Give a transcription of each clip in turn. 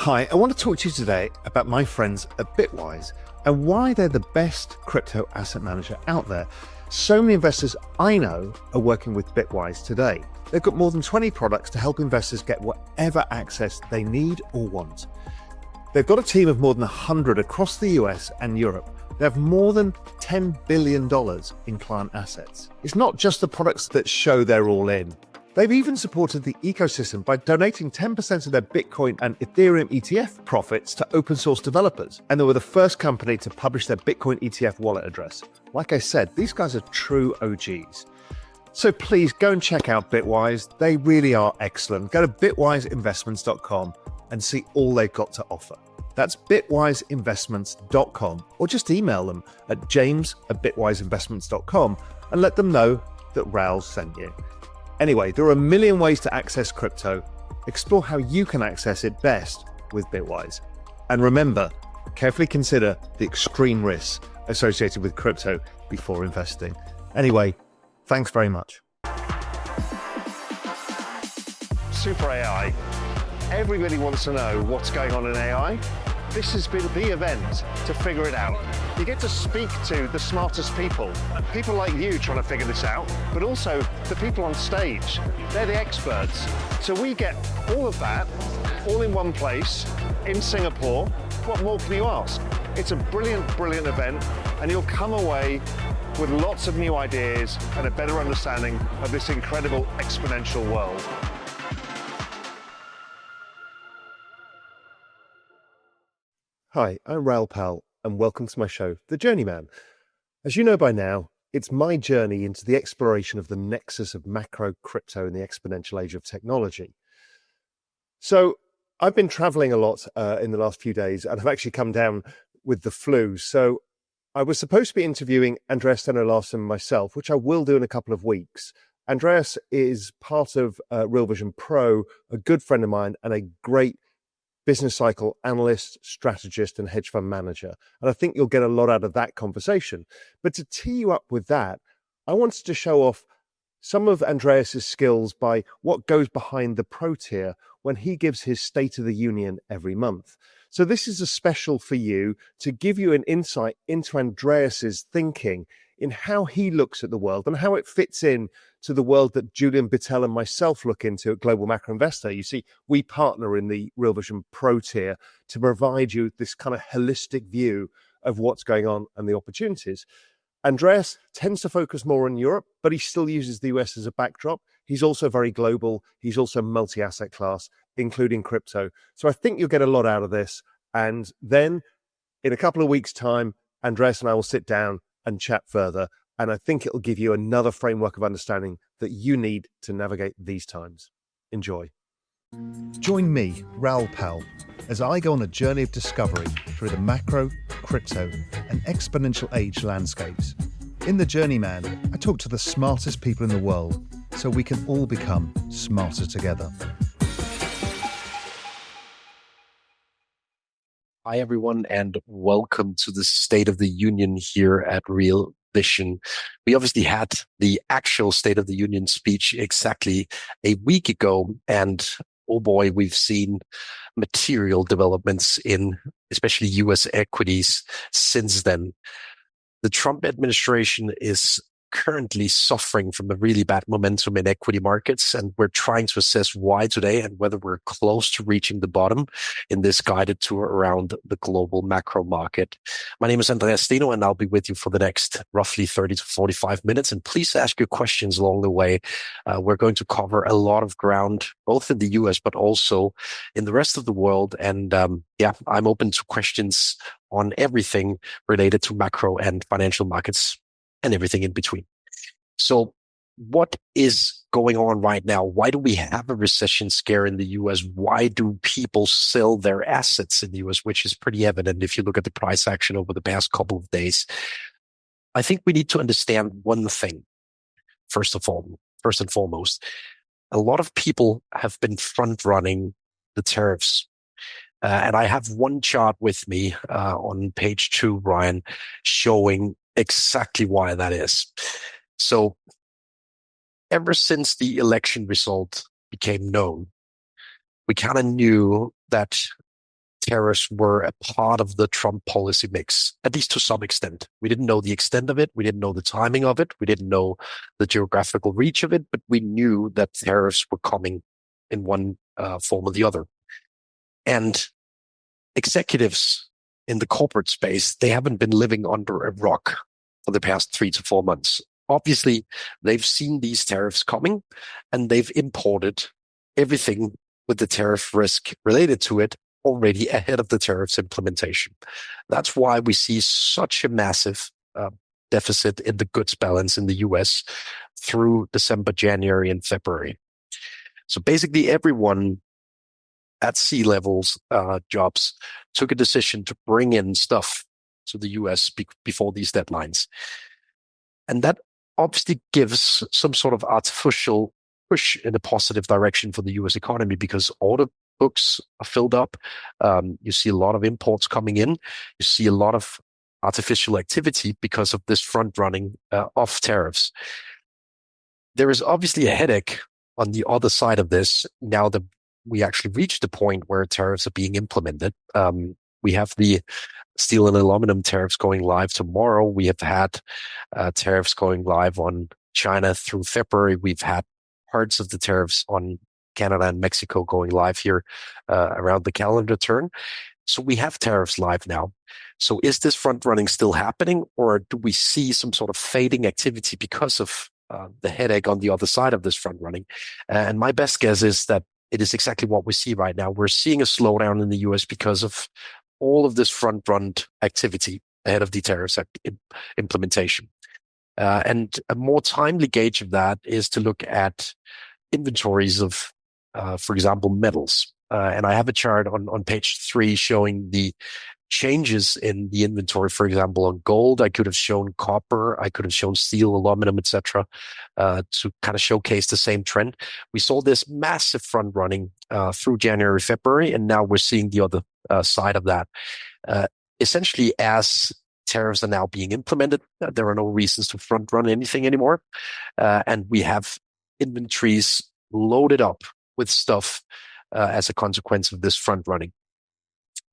Hi, I want to talk to you today about my friends at Bitwise and why they're the best crypto asset manager out there. So many investors I know are working with Bitwise today. They've got more than 20 products to help investors get whatever access they need or want. They've got a team of more than 100 across the US and Europe. They have more than $10 billion in client assets. It's not just the products that show they're all in. They've even supported the ecosystem by donating 10% of their Bitcoin and Ethereum ETF profits to open source developers. And they were the first company to publish their Bitcoin ETF wallet address. Like I said, these guys are true OGs. So please go and check out Bitwise. They really are excellent. Go to bitwiseinvestments.com and see all they've got to offer. That's bitwiseinvestments.com, or just email them at james@bitwiseinvestments.com and let them know that Raoul sent you. Anyway, there are a million ways to access crypto. Explore how you can access it best with Bitwise. And remember, carefully consider the extreme risks associated with crypto before investing. Anyway, thanks very much. Super AI. Everybody wants to know what's going on in AI. This has been the event to figure it out. You get to speak to the smartest people like you trying to figure this out, but also the people on stage. They're the experts. So we get all of that, all in one place, in Singapore. What more can you ask? It's a brilliant, brilliant event, and you'll come away with lots of new ideas and a better understanding of this incredible exponential world. Hi, I'm Raoul, and welcome to my show, The Journeyman. As you know by now, it's my journey into the exploration of the nexus of macro, crypto, and the exponential age of technology. So I've been traveling a lot in the last few days, and I've actually come down with the flu. So I was supposed to be interviewing Andreas Steno Larsen myself, which I will do in a couple of weeks. Andreas is part of Realvision Pro, a good friend of mine, and a great business cycle analyst, strategist, and hedge fund manager. And I think you'll get a lot out of that conversation. But to tee you up with that, I wanted to show off some of Andreas's skills by what goes behind the pro tier when he gives his State of the Union every month. So this is a special for you to give you an insight into Andreas's thinking in how he looks at the world and how it fits in to the world that Julian Bittel and myself look into at Global Macro Investor. You see, we partner in the Realvision Pro tier to provide you this kind of holistic view of what's going on and the opportunities. Andreas tends to focus more on Europe, but he still uses the US as a backdrop. He's also very global. He's also multi-asset class, including crypto. So I think you'll get a lot out of this. And then in a couple of weeks' time, Andreas and I will sit down and chat further. And I think it'll give you another framework of understanding that you need to navigate these times. Enjoy. Join me, Raoul, as I go on a journey of discovery through the macro, crypto, and exponential age landscapes. In The Journeyman, I talk to the smartest people in the world so we can all become smarter together. Hi, everyone, and welcome to the State of the Union here at Realignment. We obviously had the actual State of the Union speech exactly a week ago, and oh boy, we've seen material developments in especially US equities since then. The Trump administration is currently suffering from a really bad momentum in equity markets, and we're trying to assess why today and whether we're close to reaching the bottom in this guided tour around the global macro market. My name is Andreas Steno, and I'll be with you for the next roughly 30 to 45 minutes. And please ask your questions along the way. We're going to cover a lot of ground, both in the US, but also in the rest of the world. And I'm open to questions on everything related to macro and financial markets and everything in between. So what is going on right now? Why do we have a recession scare in the US? Why do people sell their assets in the US, which is pretty evident if you look at the price action over the past couple of days? I think we need to understand one thing, first and foremost. A lot of people have been front running the tariffs. And I have one chart with me on page 2, Ryan, showing exactly why that is. So ever since the election result became known, we kind of knew that tariffs were a part of the Trump policy mix, at least to some extent. We didn't know the extent of it. We didn't know the timing of it. We didn't know the geographical reach of it, but we knew that tariffs were coming in one form or the other. And executives in the corporate space, they haven't been living under a rock for the past 3 to 4 months. Obviously, they've seen these tariffs coming and they've imported everything with the tariff risk related to it already ahead of the tariffs implementation. That's why we see such a massive deficit in the goods balance in the US through December, January, and February. So basically everyone at C-levels jobs took a decision to bring in stuff to the US before these deadlines. And that obviously gives some sort of artificial push in a positive direction for the US economy because order books are filled up. You see a lot of imports coming in. You see a lot of artificial activity because of this front running of tariffs. There is obviously a headache on the other side of this now that we actually reached the point where tariffs are being implemented. We have the steel and aluminum tariffs going live tomorrow. We have had tariffs going live on China through February. We've had parts of the tariffs on Canada and Mexico going live here around the calendar turn. So we have tariffs live now. So is this front running still happening, or do we see some sort of fading activity because of the headache on the other side of this front running? And my best guess is that it is exactly what we see right now. We're seeing a slowdown in the US because of all of this front run activity ahead of the tariffs implementation. And a more timely gauge of that is to look at inventories of, for example, metals. And I have a chart on page 3 showing the changes in the inventory, for example, on gold. I could have shown copper, I could have shown steel, aluminum, etc., to kind of showcase the same trend. We saw this massive front running through January, February, and now we're seeing the other side of that. Essentially, as tariffs are now being implemented, there are no reasons to front run anything anymore, and we have inventories loaded up with stuff as a consequence of this front running.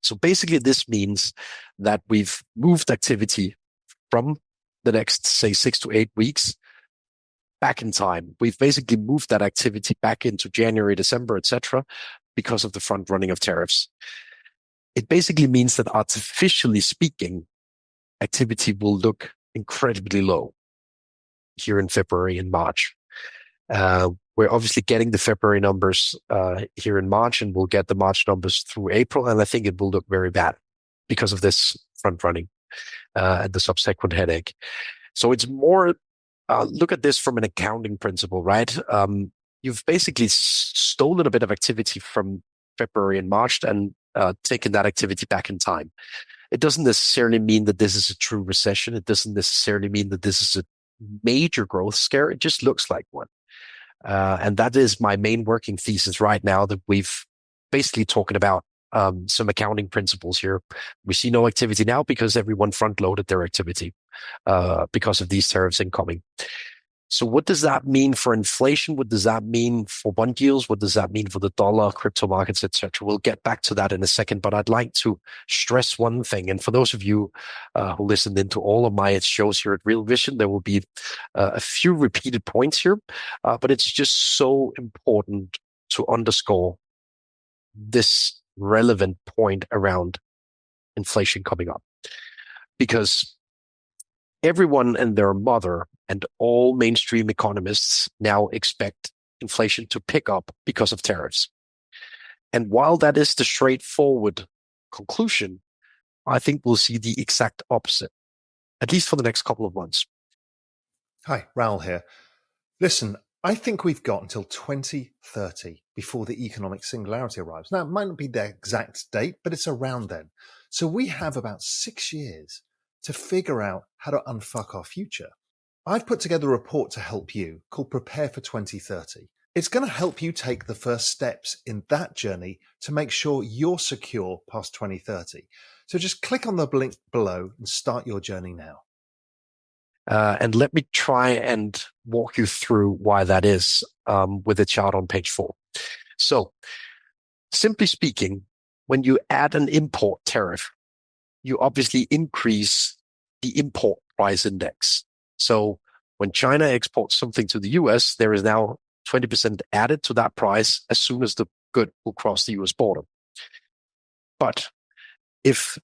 So basically, this means that we've moved activity from the next, say, 6 to 8 weeks back in time. We've basically moved that activity back into January, December, etc., because of the front running of tariffs. It basically means that artificially speaking, activity will look incredibly low here in February and March. We're obviously getting the February numbers here in March, and we'll get the March numbers through April, and I think it will look very bad because of this front running and the subsequent headache. So it's more, look at this from an accounting principle, right? You've basically stolen a bit of activity from February and March and taken that activity back in time. It doesn't necessarily mean that this is a true recession. It doesn't necessarily mean that this is a major growth scare. It just looks like one. And that is my main working thesis right now, that we've basically talking about some accounting principles here. We see no activity now because everyone front loaded their activity because of these tariffs incoming. So what does that mean for inflation? What does that mean for bond yields? What does that mean for the dollar, crypto markets, etc.? We'll get back to that in a second, but I'd like to stress one thing. And for those of you who listened into all of my shows here at Real Vision, there will be a few repeated points here, but it's just so important to underscore this relevant point around inflation coming up, because everyone and their mother and all mainstream economists now expect inflation to pick up because of tariffs. And while that is the straightforward conclusion, I think we'll see the exact opposite, at least for the next couple of months. Hi, Raoul here. Listen, I think we've got until 2030 before the economic singularity arrives. Now, it might not be the exact date, but it's around then. So we have about 6 years to figure out how to unfuck our future. I've put together a report to help you called Prepare for 2030. It's going to help you take the first steps in that journey to make sure you're secure past 2030. So just click on the link below and start your journey now. And let me try and walk you through why that is with a chart on page 4. So simply speaking, when you add an import tariff, you obviously increase the import price index. So when China exports something to the US, there is now 20% added to that price as soon as the good will cross the US border. But if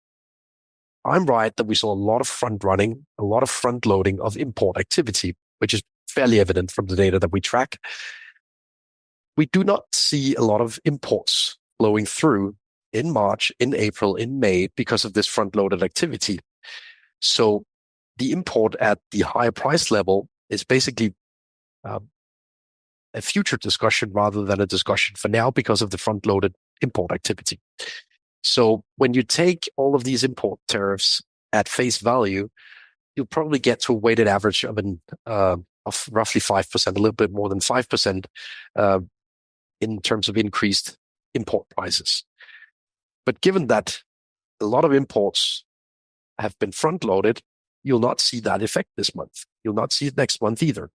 I'm right that we saw a lot of front running, a lot of front loading of import activity, which is fairly evident from the data that we track, we do not see a lot of imports flowing through in March, in April, in May because of this front-loaded activity. So the import at the higher price level is basically a future discussion rather than a discussion for now because of the front-loaded import activity. So when you take all of these import tariffs at face value, you'll probably get to a weighted average of roughly 5%, a little bit more than 5%, in terms of increased import prices. But given that a lot of imports have been front-loaded, you'll not see that effect this month. You'll not see it next month either.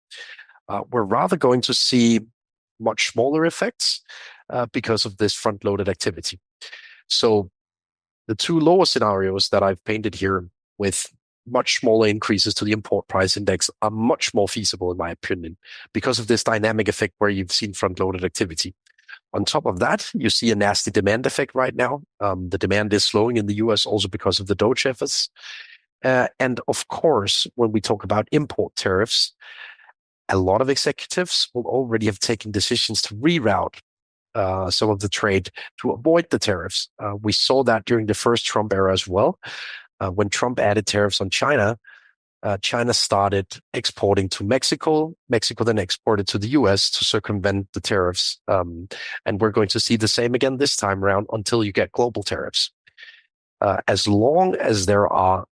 We're rather going to see much smaller effects because of this front-loaded activity. So the two lower scenarios that I've painted here with much smaller increases to the import price index are much more feasible, in my opinion, because of this dynamic effect where you've seen front-loaded activity. On top of that, you see a nasty demand effect right now. The demand is slowing in the US also because of the Doge efforts. And of course, when we talk about import tariffs, a lot of executives will already have taken decisions to reroute some of the trade to avoid the tariffs. We saw that during the first Trump era as well. When Trump added tariffs on China, China started exporting to Mexico. Mexico then exported to the US to circumvent the tariffs. And we're going to see the same again this time around until you get global tariffs. As long as there are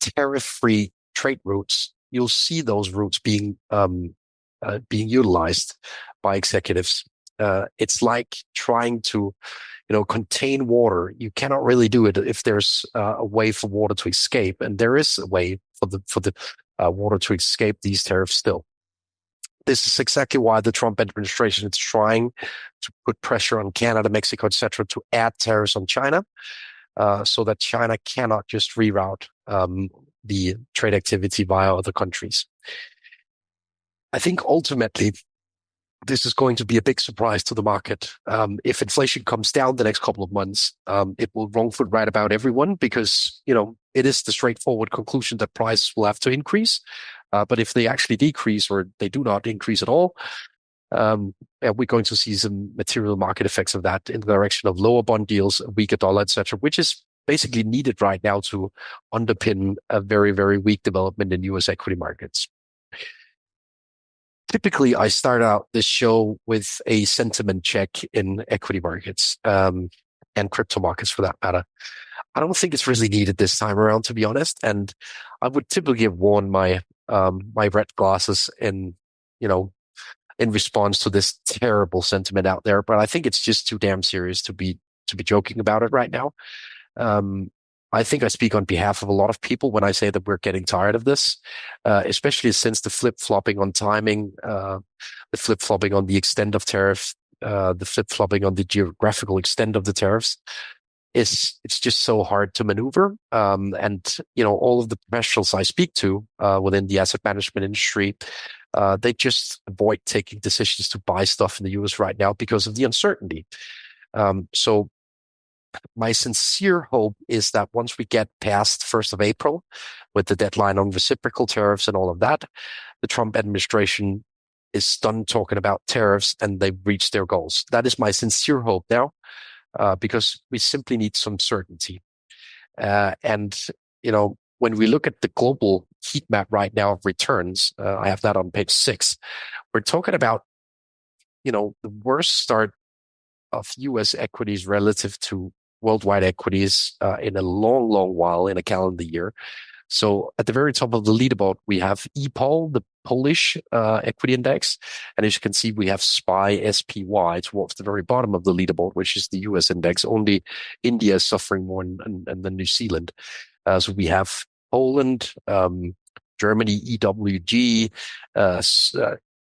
tariff-free trade routes, you'll see those routes being utilized by executives. It's like trying to contain water. You cannot really do it if there's a way for water to escape, and there is a way for the water to escape these tariffs still. This is exactly why the Trump administration is trying to put pressure on Canada, Mexico, etc., to add tariffs on China, so that China cannot just reroute the trade activity via other countries. I think ultimately, this is going to be a big surprise to the market. If inflation comes down the next couple of months, it will wrong foot right about everyone because, it is the straightforward conclusion that prices will have to increase. But if they actually decrease or they do not increase at all, we're going to see some material market effects of that in the direction of lower bond deals, a weaker dollar, etc., which is basically needed right now to underpin a very, very weak development in US equity markets. Typically, I start out this show with a sentiment check in equity markets and crypto markets for that matter. I don't think it's really needed this time around, to be honest. And I would typically have worn my my red glasses in response to this terrible sentiment out there. But I think it's just too damn serious to be joking about it right now. I think I speak on behalf of a lot of people when I say that we're getting tired of this, especially since the flip-flopping on timing, the flip-flopping on the extent of tariffs, the flip-flopping on the geographical extent of the tariffs. It's just so hard to maneuver. And all of the professionals I speak to within the asset management industry, they just avoid taking decisions to buy stuff in the US right now because of the uncertainty. So my sincere hope is that once we get past 1st of April with the deadline on reciprocal tariffs and all of that, the Trump administration is done talking about tariffs and they've reached their goals. That is my sincere hope now, because we simply need some certainty. And when we look at the global heat map right now of returns, I have that on page 6, we're talking about, the worst start of US equities relative to worldwide equities in a long, long while in a calendar year. So at the very top of the leaderboard, we have EPOL, the Polish equity index. And as you can see, we have SPY towards the very bottom of the leaderboard, which is the US index. Only India is suffering more and then New Zealand. So we have Poland, Germany, EWG,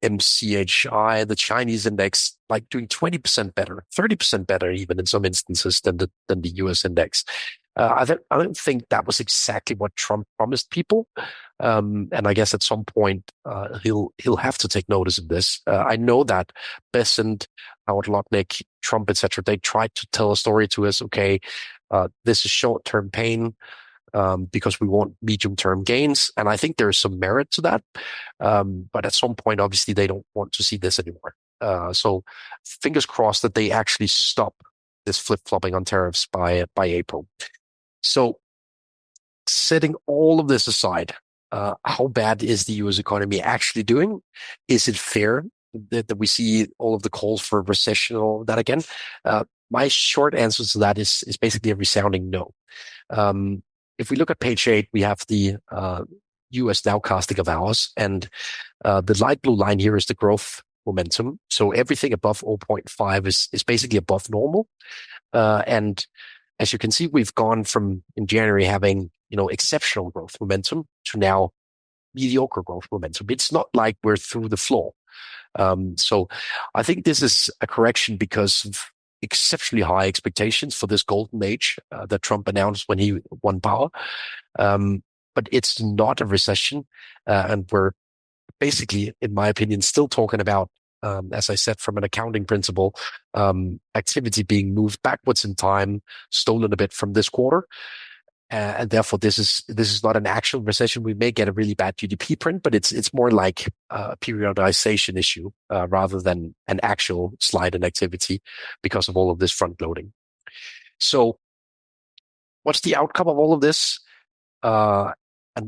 MCHI, the Chinese index, like doing 20% better, 30% better, even in some instances than the US index. I don't think that was exactly what Trump promised people. And I guess at some point, he'll have to take notice of this. I know that Bessent, Howard Lutnick, Trump, etc., they tried to tell a story to us. Okay, this is short-term pain, because we want medium-term gains. And I think there's some merit to that. But at some point, obviously, they don't want to see this anymore. So fingers crossed that they actually stop this flip-flopping on tariffs by April. So setting all of this aside, how bad is the US economy actually doing? Is it fair that we see all of the calls for a recession and all of that again? My short answer to that is basically a resounding no. If we look at page 8, we have the US nowcasting of ours, and the light blue line here is the growth momentum. So everything above 0.5 is basically above normal. And as you can see, we've gone from in January having exceptional growth momentum to now mediocre growth momentum. It's not like we're through the floor. So I think this is a correction because of exceptionally high expectations for this golden age that Trump announced when he won power. But it's not a recession. And we're basically, in my opinion, still talking about, as I said, from an accounting principle, activity being moved backwards in time, stolen a bit from this quarter. And therefore, this is not an actual recession. We may get a really bad GDP print, but it's more like a periodization issue rather than an actual slide in activity because of all of this front loading. So, what's the outcome of all of this? And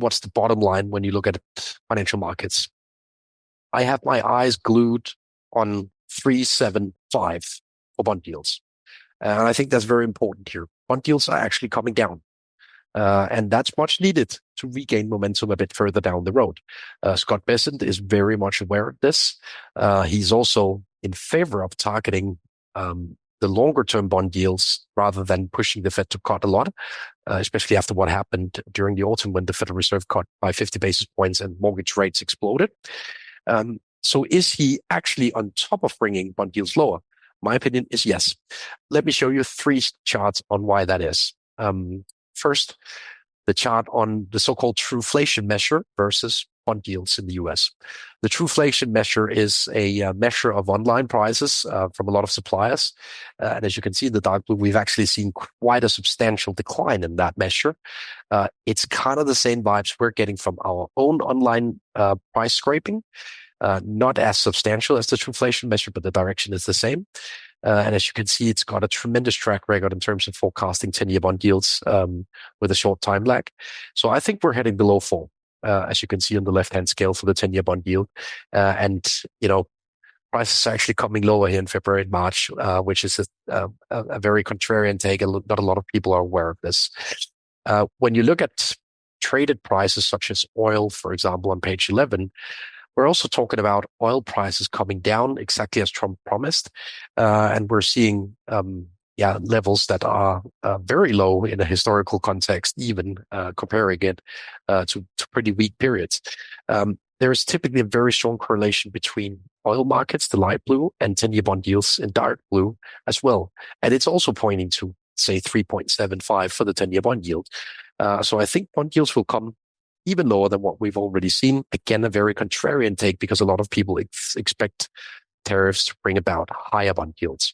what's the bottom line when you look at financial markets? I have my eyes glued on 375 for bond yields, and I think that's very important here. Bond yields are actually coming down. And that's much needed to regain momentum a bit further down the road. Scott Bessent is very much aware of this. He's also in favor of targeting the longer-term bond yields rather than pushing the Fed to cut a lot, especially after what happened during the autumn when the Federal Reserve cut by 50 basis points and mortgage rates exploded. So is he actually on top of bringing bond yields lower? My opinion is yes. Let me show you 3 charts on why that is. First, the chart on the so-called trueflation measure versus bond yields in the US. The trueflation measure is a measure of online prices from a lot of suppliers. And as you can see in the dark blue, we've actually seen quite a substantial decline in that measure. It's kind of the same vibes we're getting from our own online price scraping. Not as substantial as the trueflation measure, but the direction is the same. And as you can see, it's got a tremendous track record in terms of forecasting 10-year bond yields with a short time lag. So I think we're heading below 4, as you can see on the left-hand scale for the 10-year bond yield. And prices are actually coming lower here in February and March, which is a very contrarian take. Not a lot of people are aware of this. When you look at traded prices such as oil, for example, on page 11, we're also talking about oil prices coming down exactly as Trump promised. And we're seeing levels that are very low in a historical context, even comparing it to pretty weak periods. There is typically a very strong correlation between oil markets, the light blue, and 10-year bond yields in dark blue as well. And it's also pointing to, say, 3.75 for the 10-year bond yield. So I think bond yields will come even lower than what we've already seen. Again, a very contrarian take because a lot of people expect tariffs to bring about higher bond yields.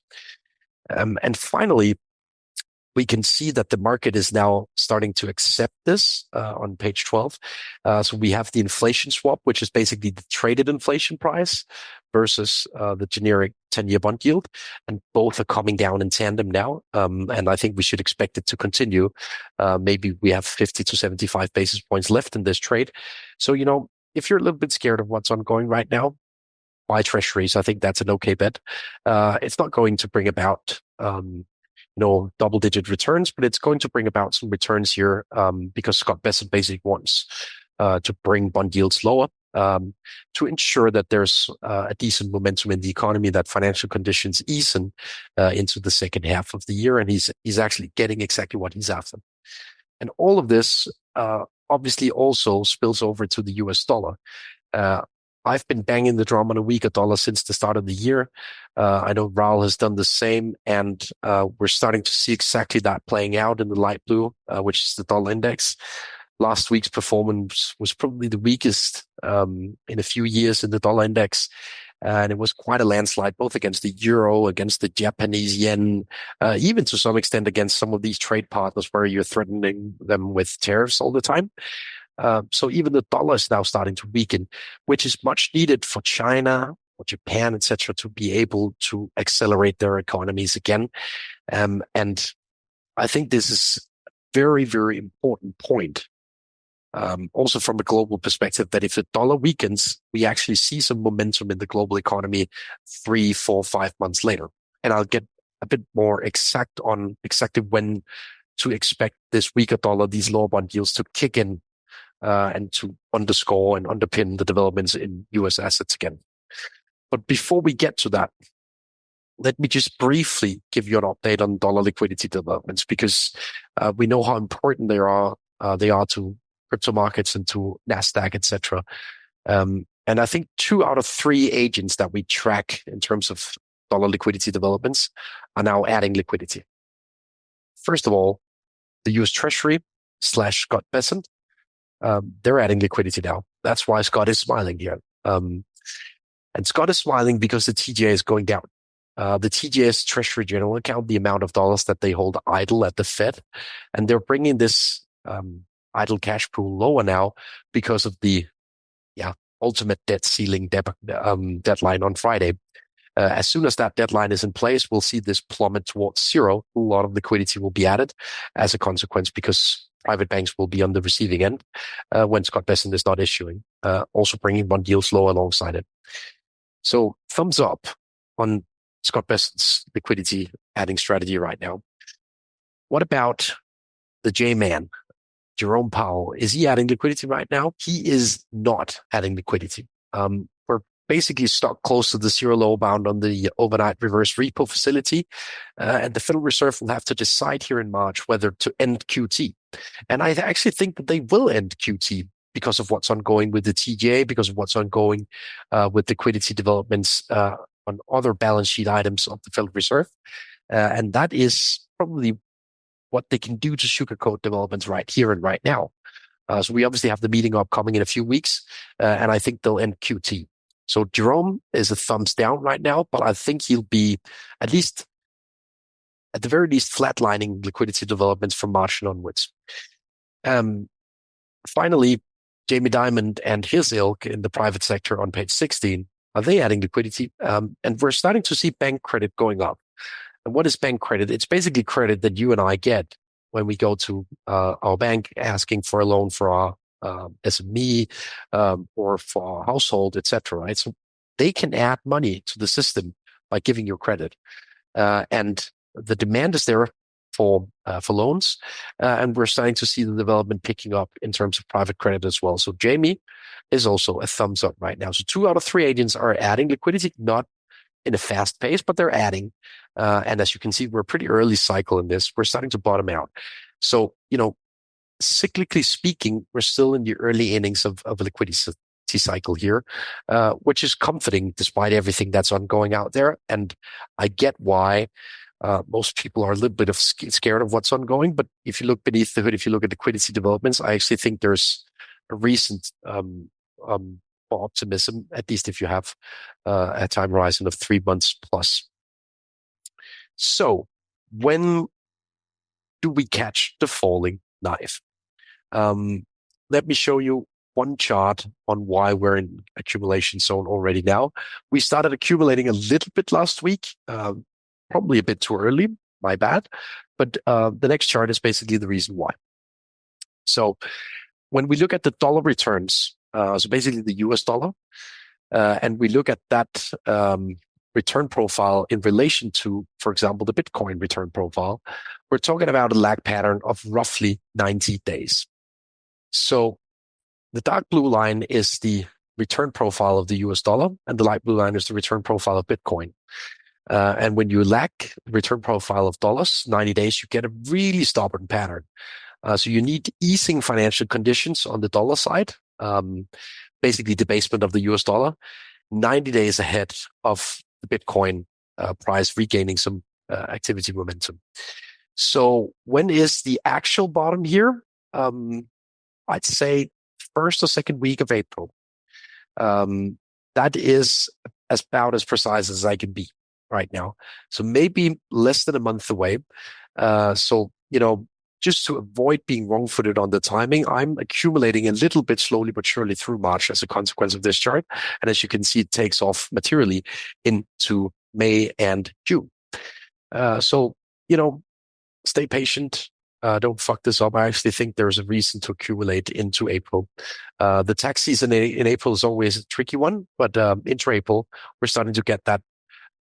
And finally, we can see that the market is now starting to accept this on page 12. So we have the inflation swap, which is basically the traded inflation price versus the generic 10-year bond yield. And both are coming down in tandem now. And I think we should expect it to continue. Maybe we have 50 to 75 basis points left in this trade. So, if you're a little bit scared of what's ongoing right now, buy treasuries. I think that's an okay bet. It's not going to bring about double-digit returns, but it's going to bring about some returns here because Scott Bessent basically wants to bring bond yields lower to ensure that there's a decent momentum in the economy, that financial conditions ease into the second half of the year, and he's actually getting exactly what he's after. And all of this obviously also spills over to the US dollar. I've been banging the drum on a weaker dollar since the start of the year. I know Raoul has done the same, and we're starting to see exactly that playing out in the light blue, which is the dollar index. Last week's performance was probably the weakest in a few years in the dollar index. And it was quite a landslide, both against the euro, against the Japanese yen, even to some extent against some of these trade partners where you're threatening them with tariffs all the time. So even the dollar is now starting to weaken, which is much needed for China or Japan, etc., to be able to accelerate their economies again. And I think this is a very, very important point. Also from a global perspective, that if the dollar weakens, we actually see some momentum in the global economy 3, 4, 5 months later. And I'll get a bit more exact on exactly when to expect this weaker dollar, these lower bond yields to kick in and to underscore and underpin the developments in US assets again. But before we get to that, let me just briefly give you an update on dollar liquidity developments, because we know how important they are to crypto markets and to NASDAQ, etc. And I think 2 out of 3 agents that we track in terms of dollar liquidity developments are now adding liquidity. First of all, the US Treasury / Scott Bessent, they're adding liquidity now. That's why Scott is smiling here. And Scott is smiling because the TGA is going down. The TGS Treasury General Account, the amount of dollars that they hold idle at the Fed, and they're bringing this idle cash pool lower now because of the ultimate debt ceiling deadline on Friday. As soon as that deadline is in place, we'll see this plummet towards zero. A lot of liquidity will be added as a consequence, because private banks will be on the receiving end when Scott Bessent is not issuing, also bringing bond yields low alongside it. So thumbs up on Scott Bessent's liquidity adding strategy right now. What about the J-man, Jerome Powell? Is he adding liquidity right now? He is not adding liquidity. We're basically stuck close to the zero low bound on the overnight reverse repo facility. And the Federal Reserve will have to decide here in March whether to end QT. And I actually think that they will end QT because of what's ongoing with the TGA, because of what's ongoing with liquidity developments on other balance sheet items of the Federal Reserve. And that is probably what they can do to sugarcoat developments right here and right now. So we obviously have the meeting upcoming in a few weeks, and I think they'll end QT. So Jerome is a thumbs down right now, but I think he'll be at the very least flatlining liquidity developments from March and onwards. Finally, Jamie Dimon and his ilk in the private sector on page 16, are they adding liquidity? And we're starting to see bank credit going up. And what is bank credit? It's basically credit that you and I get when we go to our bank asking for a loan for our SME or for our household, etc. Right? So they can add money to the system by giving you credit, and the demand is there for loans, and we're starting to see the development picking up in terms of private credit as well. So Jamie is also a thumbs up right now. So 2 out of 3 agents are adding liquidity, not in a fast pace, but they're adding. And as you can see, we're a pretty early cycle in this. We're starting to bottom out. So, cyclically speaking, we're still in the early innings of a liquidity cycle here, which is comforting despite everything that's ongoing out there. And I get why most people are a little bit scared of what's ongoing. But if you look beneath the hood, if you look at liquidity developments, I actually think there's a reason for optimism, at least if you have a time horizon of 3 months plus. So when do we catch the falling knife? Let me show you one chart on why we're in accumulation zone already now. We started accumulating a little bit last week, probably a bit too early, my bad. But the next chart is basically the reason why. So when we look at the dollar returns, so basically the US dollar, and we look at that return profile in relation to, for example, the Bitcoin return profile, we're talking about a lag pattern of roughly 90 days. So the dark blue line is the return profile of the US dollar, and the light blue line is the return profile of Bitcoin. And when you lag the return profile of dollars, 90 days, you get a really stubborn pattern. So you need easing financial conditions on the dollar side, basically debasement of the US dollar, 90 days ahead of the Bitcoin price regaining some activity momentum. So when is the actual bottom here? I'd say first or second week of April. That is about as precise as I can be right now. So maybe less than a month away. So, just to avoid being wrong-footed on the timing, I'm accumulating a little bit slowly but surely through March as a consequence of this chart. And as you can see, it takes off materially into May and June. So, stay patient. Don't fuck this up. I actually think there's a reason to accumulate into April. The tax season in April is always a tricky one, but into April, we're starting to get that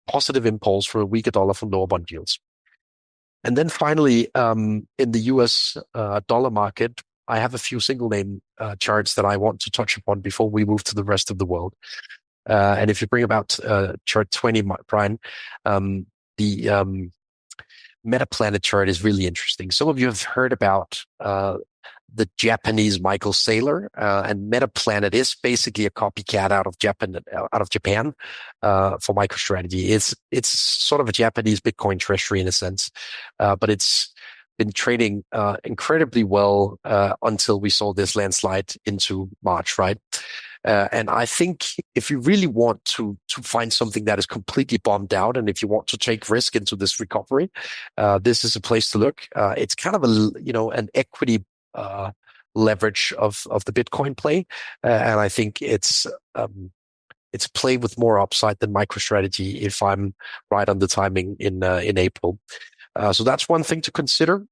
positive impulse for a weaker dollar from lower bond yields. And then finally, in the US dollar market, I have a few single name charts that I want to touch upon before we move to the rest of the world. And if you bring about chart 20, Brian, the Metaplanet chart is really interesting. Some of you have heard about the Japanese Michael Saylor, and Metaplanet is basically a copycat out of Japan for MicroStrategy. It's sort of a Japanese Bitcoin treasury in a sense, but it's been trading incredibly well until we saw this landslide into March, right? And I think if you really want to find something that is completely bombed out, and if you want to take risk into this recovery, this is a place to look. It's kind of an equity leverage of the Bitcoin play, and I think it's a play with more upside than MicroStrategy if I'm right on the timing in April. So that's one thing to consider.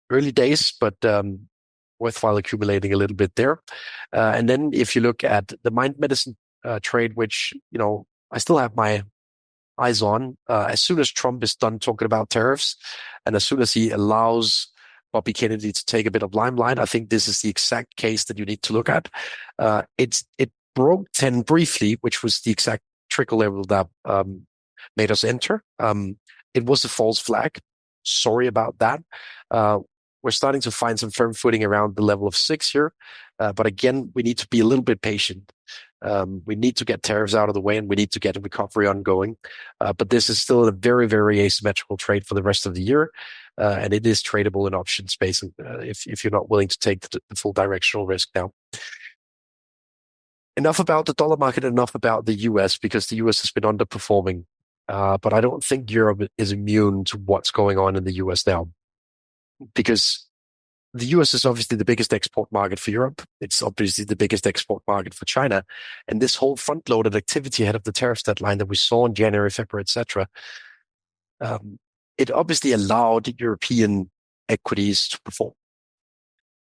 Early days, but worthwhile accumulating a little bit there. And then if you look at the Mind Medicine trade, which, I still have my eyes on, as soon as Trump is done talking about tariffs, and as soon as he allows Bobby Kennedy to take a bit of limelight, I think this is the exact case that you need to look at. It broke 10 briefly, which was the exact trickle level that made us enter. It was a false flag. Sorry about that. We're starting to find some firm footing around the level of 6 here. But again, we need to be a little bit patient. We need to get tariffs out of the way, and we need to get a recovery ongoing. But this is still a very, very asymmetrical trade for the rest of the year. And it is tradable in option space if you're not willing to take the full directional risk now. Enough about the dollar market, enough about the US, because the US has been underperforming. But I don't think Europe is immune to what's going on in the US now, because the US is obviously the biggest export market for Europe. It's obviously the biggest export market for China. And this whole front-loaded activity ahead of the tariffs deadline that we saw in January, February, etc., it obviously allowed European equities to perform.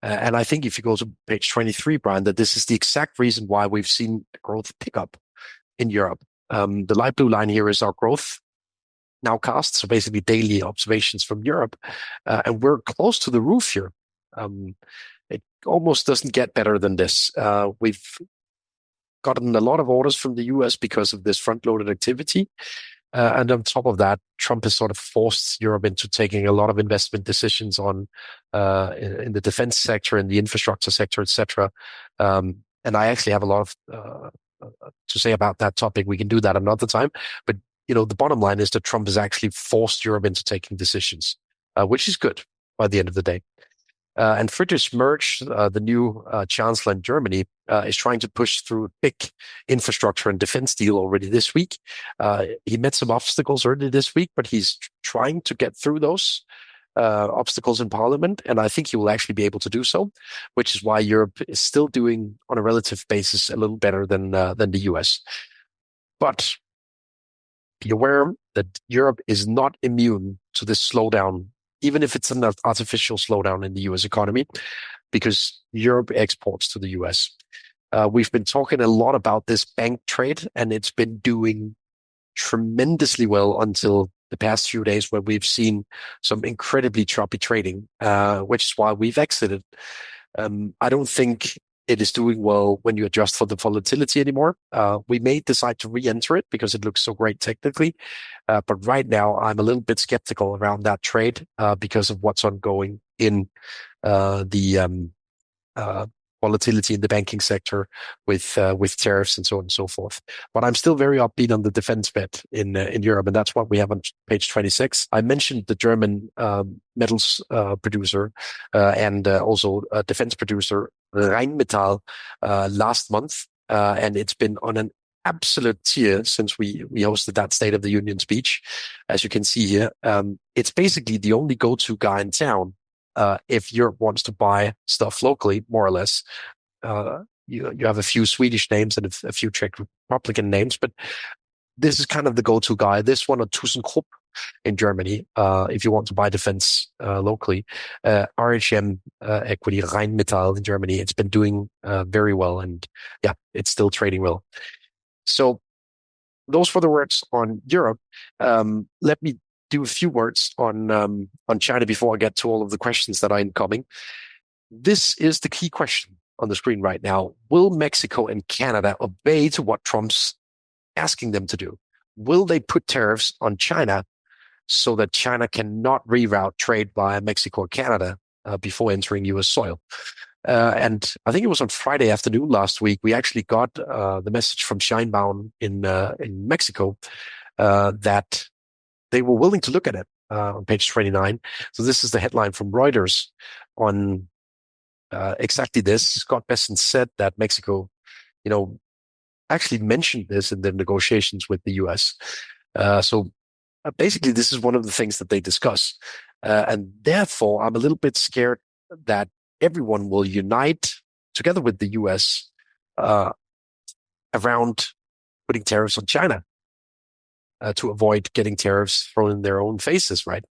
And I think if you go to page 23, Brian, that this is the exact reason why we've seen growth pick up in Europe. The light blue line here is our growth nowcast, so basically daily observations from Europe. And we're close to the roof here. It almost doesn't get better than this. We've gotten a lot of orders from the US because of this front-loaded activity. And on top of that, Trump has sort of forced Europe into taking a lot of investment decisions on in the defense sector, in the infrastructure sector, etc. And I actually have a lot of to say about that topic. We can do that another time. But the bottom line is that Trump has actually forced Europe into taking decisions, which is good by the end of the day. And Friedrich Merz, the new chancellor in Germany, is trying to push through a big infrastructure and defense deal already this week. He met some obstacles early this week, but he's trying to get through those obstacles in parliament. And I think he will actually be able to do so, which is why Europe is still doing, on a relative basis, a little better than the US. But be aware that Europe is not immune to this slowdown, even if it's an artificial slowdown in the US economy, because Europe exports to the US. We've been talking a lot about this bank trade, and it's been doing tremendously well until the past few days, where we've seen some incredibly choppy trading, which is why we've exited. I don't think it is doing well when you adjust for the volatility anymore. We may decide to re-enter it because it looks so great technically. But right now, I'm a little bit skeptical around that trade because of what's ongoing in the volatility in the banking sector with tariffs and so on and so forth. But I'm still very upbeat on the defense bet in Europe, and that's what we have on page 26. I mentioned the German metals producer and also defense producer Rheinmetall last month, and it's been on an absolute tear since we hosted that State of the Union speech. As you can see here, it's basically the only go-to guy in town if Europe wants to buy stuff locally, more or less. You have a few Swedish names and a few Czech Republican names, but this is kind of the go-to guy. This one or ThyssenKrupp in Germany, if you want to buy defense locally. RHM equity, Rheinmetall in Germany, it's been doing very well, and yeah, it's still trading well. So those were the words on Europe. Let me do a few words on China before I get to all of the questions that are incoming. This is the key question on the screen right now. Will Mexico and Canada obey to what Trump's asking them to do? Will they put tariffs on China so that China cannot reroute trade via Mexico or Canada before entering U.S. soil? And I think it was on Friday afternoon last week, we actually got the message from Scheinbaum in Mexico that they were willing to look at it on page 29. So this is the headline from Reuters on exactly this. Scott Bessent said that Mexico, actually mentioned this in their negotiations with the U.S. So basically, this is one of the things that they discuss. And therefore, I'm a little bit scared that everyone will unite together with the U.S. Around putting tariffs on China to avoid getting tariffs thrown in their own faces, right?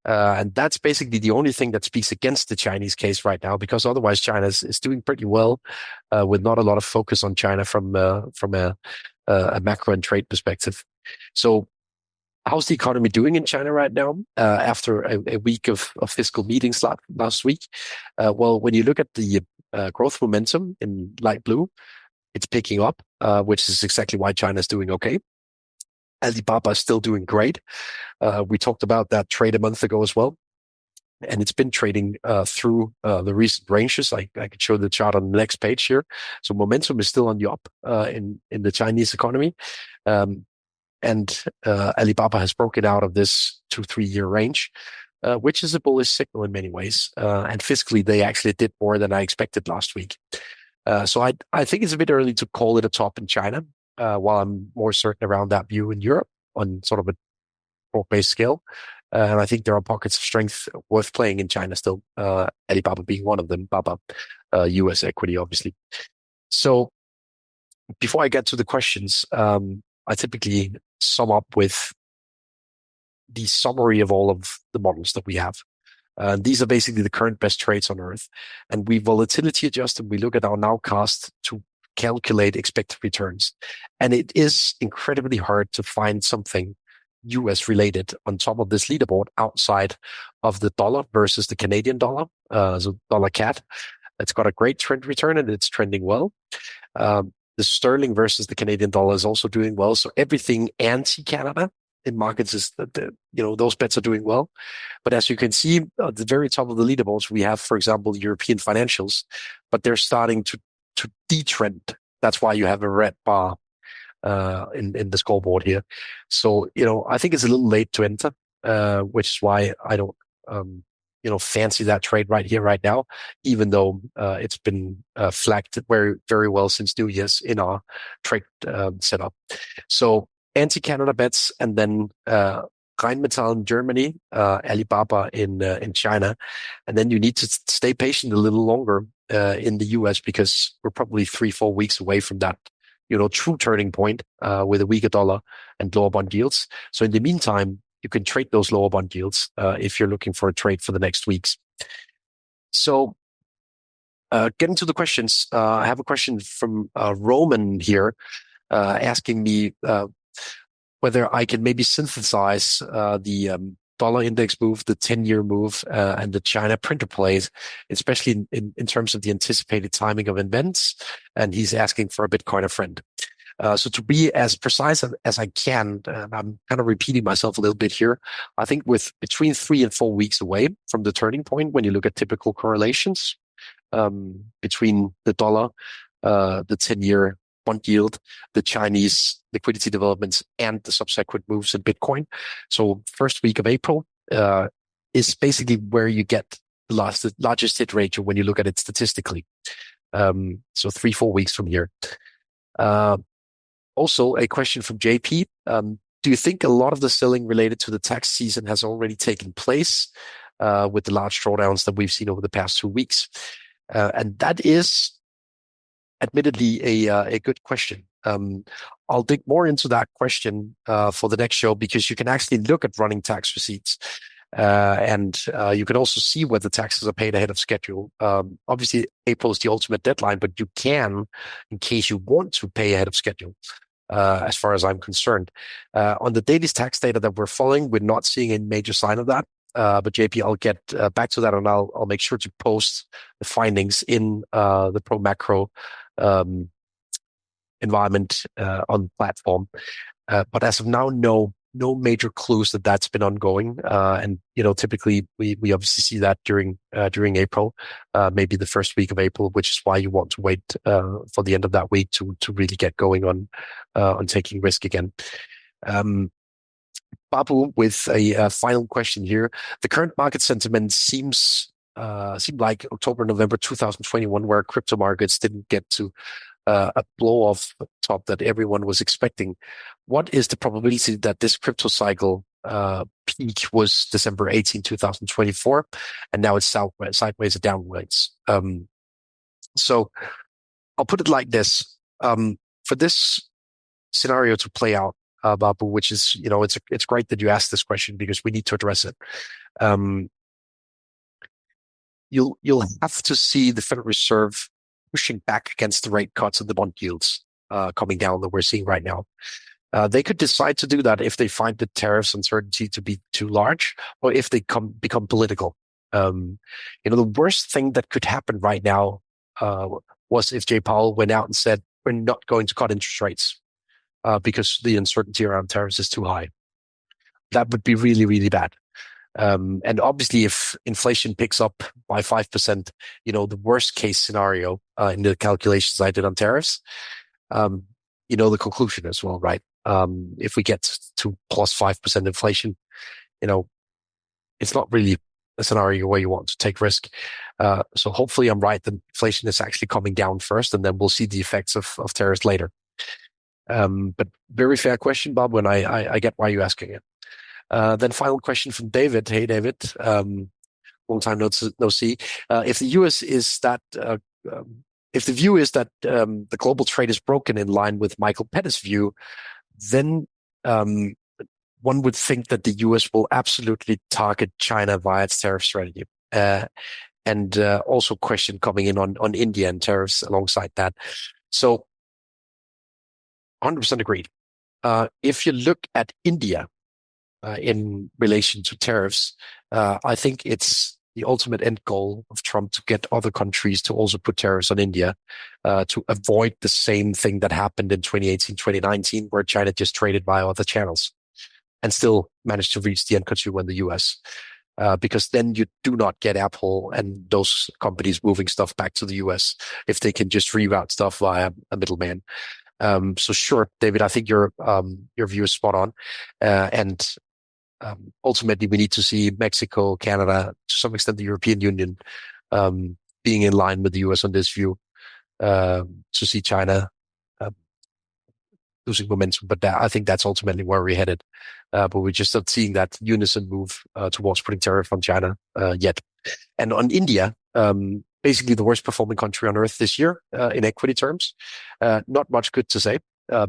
And that's basically the only thing that speaks against the Chinese case right now, because otherwise China is doing pretty well with not a lot of focus on China from a macro and trade perspective. So how's the economy doing in China right now after a week of fiscal meetings last week? Well, when you look at the growth momentum in light blue, it's picking up, which is exactly why China is doing okay. Alibaba is still doing great. We talked about that trade a month ago as well. And it's been trading through the recent ranges. I could show the chart on the next page here. So momentum is still on the up in the Chinese economy. And Alibaba has broken out of this 2-3 year range, which is a bullish signal in many ways. And fiscally, they actually did more than I expected last week. So I think it's a bit early to call it a top in China, while I'm more certain around that view in Europe on sort of a broad-based scale. And I think there are pockets of strength worth playing in China still, Alibaba being one of them, Baba, US equity, obviously. So before I get to the questions, I typically sum up with the summary of all of the models that we have. These are basically the current best trades on Earth. And we volatility adjust and we look at our nowcast to calculate expected returns. And it is incredibly hard to find something US related on top of this leaderboard outside of the dollar versus the Canadian dollar. So dollar CAD, it's got a great trend return and it's trending well. The sterling versus the Canadian dollar is also doing well. So everything anti-Canada in markets is those bets are doing well. But as you can see at the very top of the leaderboards, we have, for example, European financials, but they're starting to detrend. That's why you have a red bar in the scoreboard here. So, I think it's a little late to enter, which is why I don't, fancy that trade right here, right now, even though it's been flagged very, very well since New Year's in our trade setup. So anti-Canada bets, and then Rheinmetall in Germany, Alibaba in China, and then you need to stay patient a little longer in the US because we're probably 3-4 weeks away from that, true turning point with a weaker dollar and lower bond yields. So in the meantime, you can trade those lower bond yields if you're looking for a trade for the next weeks. So getting to the questions, I have a question from Roman here asking me whether I can maybe synthesize the dollar index move, the 10-year move, and the China printer plays, especially in terms of the anticipated timing of events. And he's asking for a Bitcoiner friend. So to be as precise as I can, I'm kind of repeating myself a little bit here. I think with between 3 and 4 weeks away from the turning point, when you look at typical correlations, between the dollar, the 10-year bond yield, the Chinese liquidity developments, and the subsequent moves in Bitcoin. So first week of April is basically where you get the largest hit ratio when you look at it statistically. So 3-4 weeks from here. Also, a question from JP. Do you think a lot of the selling related to the tax season has already taken place with the large drawdowns that we've seen over the past 2 weeks? And that is admittedly a good question. I'll dig more into that question for the next show, because you can actually look at running tax receipts. And you can also see whether taxes are paid ahead of schedule. Obviously, April is the ultimate deadline, but you can, in case you want to, pay ahead of schedule. As far as I'm concerned, on the daily tax data that we're following, we're not seeing a major sign of that. But JP, I'll get back to that, and I'll make sure to post the findings in the Pro Macro environment on the platform. But as of now, no major clues that that's been ongoing. And typically we obviously see that during April, maybe the first week of April, which is why you want to wait for the end of that week to really get going on taking risk again. Babu with a final question here. The current market sentiment seemed like October, November 2021, where crypto markets didn't get to a blow off top that everyone was expecting. What is the probability that this crypto cycle peak was December 18, 2024, and now it's sideways or downwards? So I'll put it like this. For this scenario to play out, Babu, which is, it's great that you asked this question, because we need to address it. You'll have to see the Federal Reserve pushing back against the rate cuts and the bond yields coming down that we're seeing right now. They could decide to do that if they find the tariffs uncertainty to be too large, or if they become political. The worst thing that could happen right now was if Jay Powell went out and said, we're not going to cut interest rates because the uncertainty around tariffs is too high. That would be really, really bad. And obviously, if inflation picks up by 5%, the worst case scenario in the calculations I did on tariffs, the conclusion as well, right? If we get to plus 5% inflation, it's not really a scenario where you want to take risk. So hopefully I'm right that inflation is actually coming down first, and then we'll see the effects of tariffs later. But very fair question, Bob, and I get why you're asking it. Then final question from David. Hey, David. Long time no see. If the US is that, if the view is that the global trade is broken in line with Michael Pettis' view, then one would think that the US will absolutely target China via its tariff strategy. And also question coming in on India and tariffs alongside that. So 100% agreed. If you look at India, in relation to tariffs, I think it's the ultimate end goal of Trump to get other countries to also put tariffs on India, to avoid the same thing that happened in 2018, 2019, where China just traded via other channels and still managed to reach the end consumer in the US. Because then you do not get Apple and those companies moving stuff back to the US if they can just reroute stuff via a middleman. So sure, David, I think your view is spot on. And ultimately, we need to see Mexico, Canada, to some extent the European Union, being in line with the US on this view, to see China losing momentum. But I think that's ultimately where we're headed. But we're just not seeing that unison move towards putting tariff on China yet. And on India, basically the worst performing country on earth this year in equity terms. Not much good to say,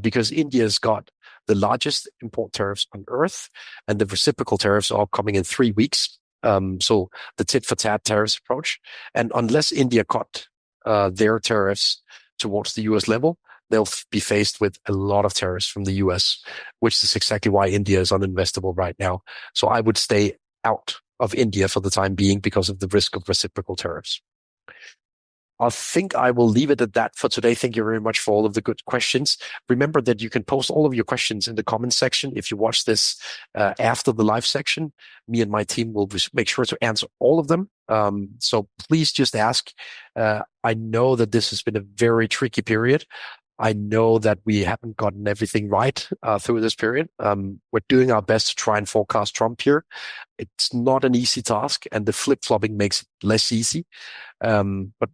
because India's got the largest import tariffs on earth, and the reciprocal tariffs are coming in 3 weeks. So the tit for tat tariffs approach. And unless India cut their tariffs towards the US level, they'll be faced with a lot of tariffs from the US, which is exactly why India is uninvestable right now. So I would stay out of India for the time being because of the risk of reciprocal tariffs. I think I will leave it at that for today. Thank you very much for all of the good questions. Remember that you can post all of your questions in the comments section. If you watch this after the live section, me and my team will make sure to answer all of them. So please just ask. I know that this has been a very tricky period. I know that we haven't gotten everything right through this period. We're doing our best to try and forecast Trump here. It's not an easy task, and the flip-flopping makes it less easy. But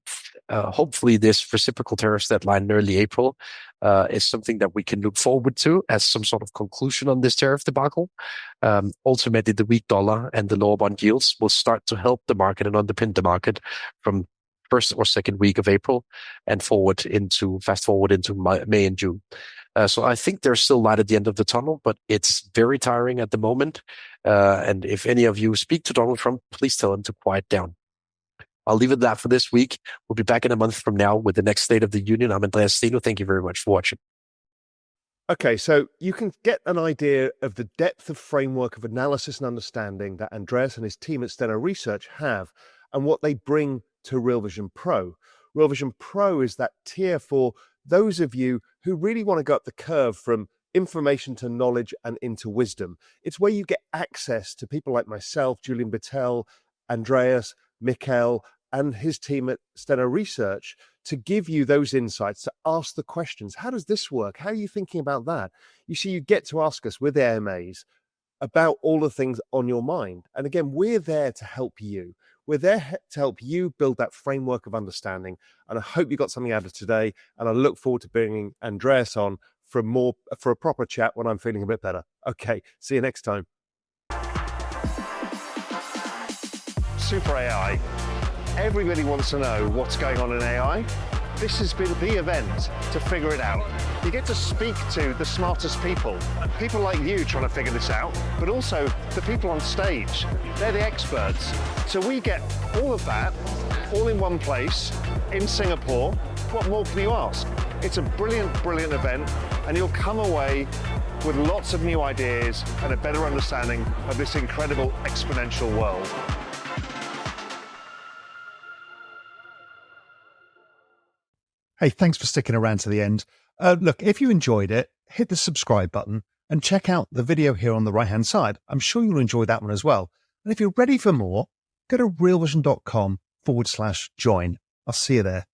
hopefully this reciprocal tariffs deadline in early April is something that we can look forward to as some sort of conclusion on this tariff debacle. Ultimately, the weak dollar and the lower bond yields will start to help the market and underpin the market from first or second week of April and fast forward into May and June. So I think there's still light at the end of the tunnel, but it's very tiring at the moment. And if any of you speak to Donald Trump, please tell him to quiet down. I'll leave it at that for this week. We'll be back in a month from now with the next State of the Union. I'm Andreas Steno. Thank you very much for watching. Okay, so you can get an idea of the depth of framework of analysis and understanding that Andreas and his team at Steno Research have and what they bring to Real Vision Pro. Real Vision Pro is that tier for those of you who really want to go up the curve from information to knowledge and into wisdom. It's where you get access to people like myself, Julian Bittel, Andreas, Mikkel, and his team at Steno Research to give you those insights, to ask the questions. How does this work? How are you thinking about that? You see, you get to ask us with AMAs about all the things on your mind. And again, we're there to help you. We're there to help you build that framework of understanding. And I hope you got something out of today. And I look forward to bringing Andreas on for a proper chat when I'm feeling a bit better. Okay, see you next time. Super AI. Everybody wants to know what's going on in AI. This has been the event to figure it out. You get to speak to the smartest people like you trying to figure this out, but also the people on stage. They're the experts. So we get all of that all in one place in Singapore. What more can you ask? It's a brilliant, brilliant event, and you'll come away with lots of new ideas and a better understanding of this incredible exponential world. Hey, thanks for sticking around to the end. Look, if you enjoyed it, hit the subscribe button and check out the video here on the right-hand side. I'm sure you'll enjoy that one as well. And if you're ready for more, go to realvision.com/join. I'll see you there.